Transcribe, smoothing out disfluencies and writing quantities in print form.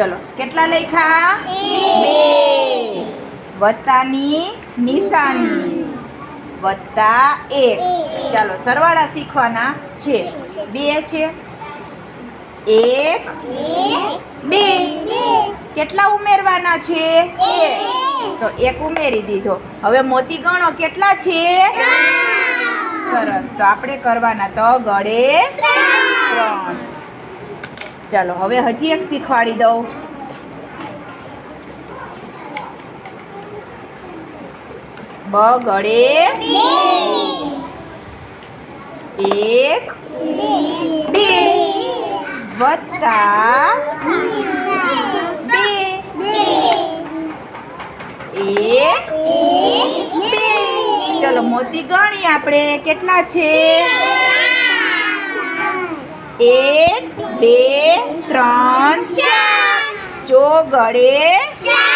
ચલો કેટલા લખ્યા? 2 વત્તાની નિશાની +1. ચાલો સરવાળા શીખવાના છે. 2 છે 1 2 કેટલા ઉમેરવાના છે? 1 તો 1 ઉમેરી દીધો. હવે મોતી ગણો કેટલા છે? 3 સરસ. તો આપણે કરવાના તો ગળે 3. ચાલો હવે હજી એક શીખવાડી દઉં. બ ગળે 1 2 વત્તા 2 1 2. ચલો મોતી ગણી આપણે કેટલા છે? 1 2 3 4 ચો ગળે 4.